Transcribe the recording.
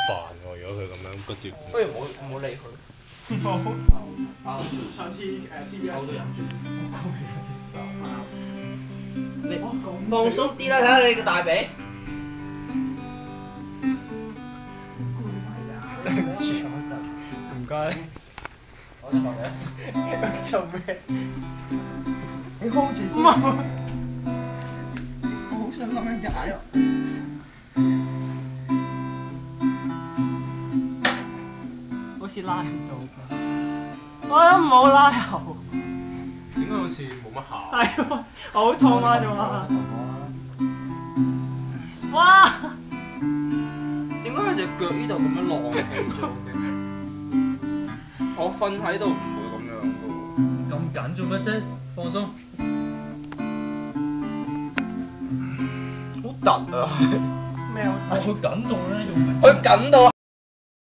煩喎，如果佢咁樣不斷。不如唔好理佢。冇。上次CBS 都忍住。你放鬆啲啦，睇下你個大髀。對唔住，我就唔該。我就問你，做咩？你 hold 住先。我好想咁樣解啊！好似拉唔到㗎。我都冇拉喉。點解好似冇乜效？係喎，好痛啊仲話。哇！點解佢隻腳呢度咁樣晾起咗嘅？我瞓喺度唔會咁樣嘅喎。咁緊做乜啫？放鬆。好突啊！咩啊？佢緊到咧，仲唔係？佢緊到係